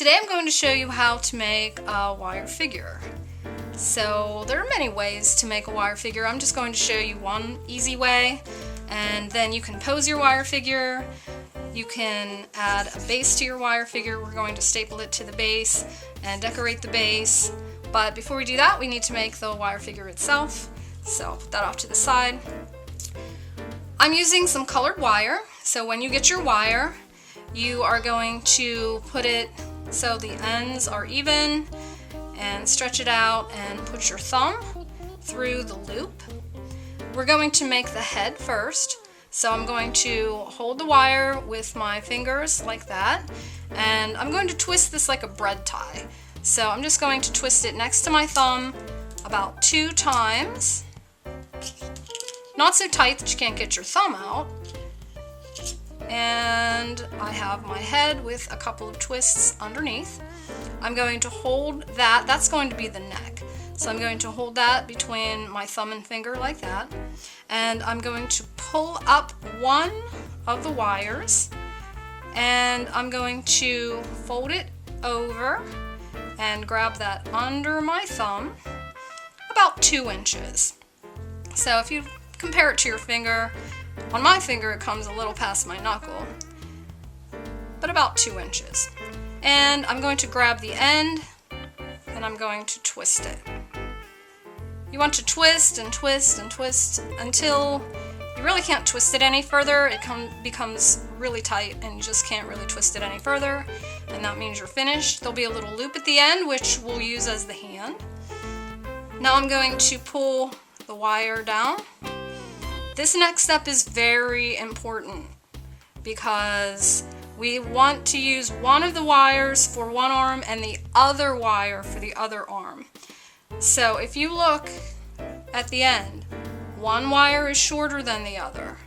Today I'm going to show you how to make a wire figure. So there are many ways to make a wire figure. I'm just going to show you one easy way, and then you can pose your wire figure. You can add a base to your wire figure. We're going to staple it to the base and decorate the base. But before we do that, we need to make the wire figure itself. So I'll put that off to the side. I'm using some colored wire. So when you get your wire, you are going to put it so the ends are even and stretch it out and put your thumb through the loop. We're going to make the head first. So I'm going to hold the wire with my fingers like that, and I'm going to twist this like a bread tie. So I'm just going to twist it next to my thumb about 2 times. Not so tight that you can't get your thumb out. And I have my head with a couple of twists underneath. I'm going to hold that. That's going to be the neck. So I'm going to hold that between my thumb and finger like that. And I'm going to pull up one of the wires, and I'm going to fold it over and grab that under my thumb about 2 inches. So if you compare it to your finger, on my finger it comes a little past my knuckle, but about 2 inches. And I'm going to grab the end and I'm going to twist it. You want to twist and twist and twist until you really can't twist it any further. It becomes really tight and you just can't really twist it any further, and that means you're finished. There'll be a little loop at the end which we'll use as the hand. Now I'm going to pull the wire down. This next step is very important because we want to use one of the wires for one arm and the other wire for the other arm. So if you look at the end, one wire is shorter than the other.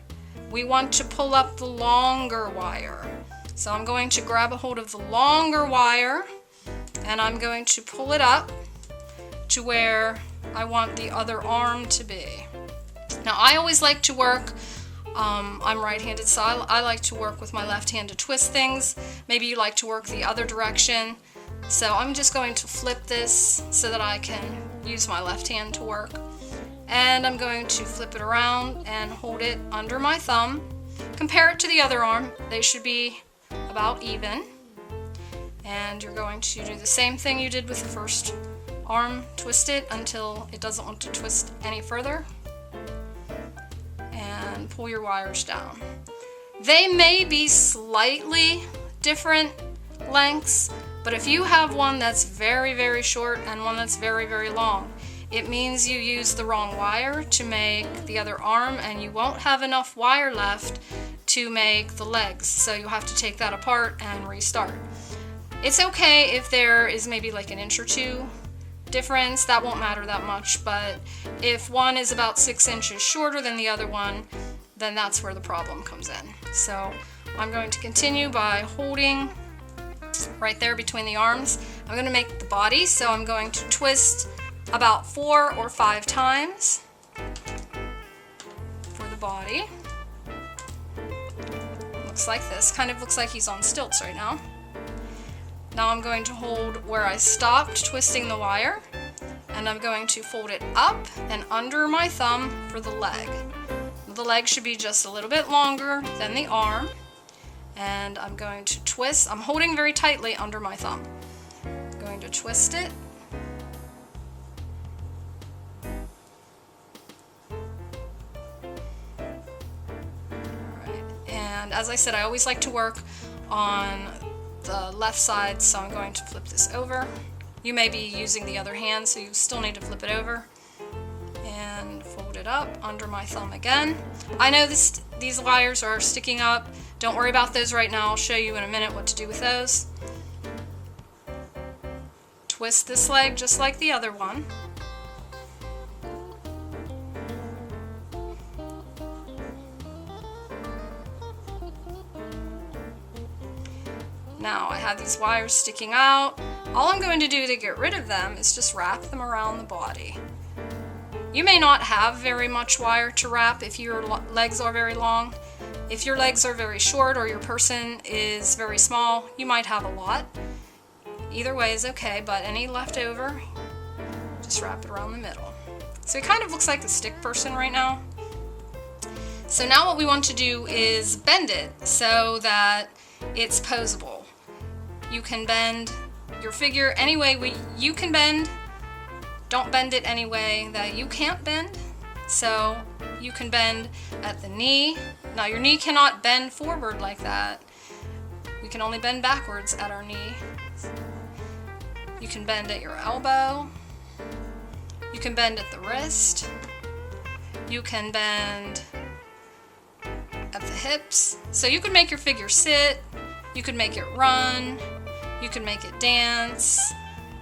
We want to pull up the longer wire. So I'm going to grab a hold of the longer wire and I'm going to pull it up to where I want the other arm to be. Now I always like to work, I'm right-handed, so I like to work with my left hand to twist things. Maybe you like to work the other direction. So I'm just going to flip this so that I can use my left hand to work. And I'm going to flip it around and hold it under my thumb. Compare it to the other arm. They should be about even. And you're going to do the same thing you did with the first arm. Twist it until it doesn't want to twist any further. And pull your wires down. They may be slightly different lengths, but if you have one that's very, very short and one that's very, very long, it means you used the wrong wire to make the other arm, and you won't have enough wire left to make the legs, so you'll have to take that apart and restart. It's okay if there is maybe like an inch or 2 difference, that won't matter that much, but if one is about 6 inches shorter than the other one, then that's where the problem comes in. So I'm going to continue by holding right there between the arms. I'm going to make the body, so I'm going to twist about 4 or 5 times for the body. Looks like this. Kind of looks like he's on stilts right now. Now I'm going to hold where I stopped twisting the wire, and I'm going to fold it up and under my thumb for the leg. The leg should be just a little bit longer than the arm, and I'm going to twist. I'm holding very tightly under my thumb. I'm going to twist it. Alright, and as I said, I always like to work on the left side, so I'm going to flip this over. You may be using the other hand, so you still need to flip it over and fold it up under my thumb again. I know these wires are sticking up. Don't worry about those right now. I'll show you in a minute what to do with those. Twist this leg just like the other one. Now I have these wires sticking out. All I'm going to do to get rid of them is just wrap them around the body. You may not have very much wire to wrap if your legs are very long. If your legs are very short or your person is very small, you might have a lot. Either way is okay, but any left over, just wrap it around the middle. So he kind of looks like a stick person right now. So now what we want to do is bend it so that it's posable. You can bend your figure any way you can bend. Don't bend it any way that you can't bend. So you can bend at the knee. Now your knee cannot bend forward like that. We can only bend backwards at our knee. You can bend at your elbow. You can bend at the wrist. You can bend at the hips. So you can make your figure sit, you can make it run, you can make it dance,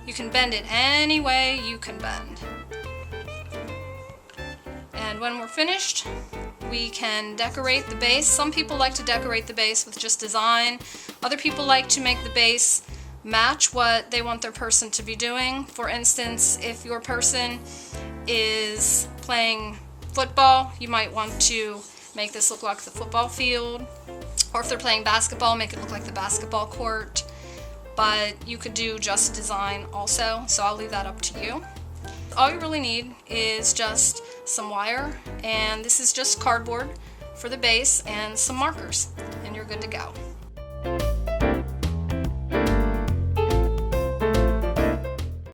you can bend it any way you can bend. And when we're finished, we can decorate the base. Some people like to decorate the base with just design. Other people like to make the base match what they want their person to be doing. For instance, if your person is playing football, you might want to make this look like the football field, or if they're playing basketball, make it look like the basketball court. But you could do just design also, so I'll leave that up to you. All you really need is just some wire, and this is just cardboard for the base, and some markers, and you're good to go.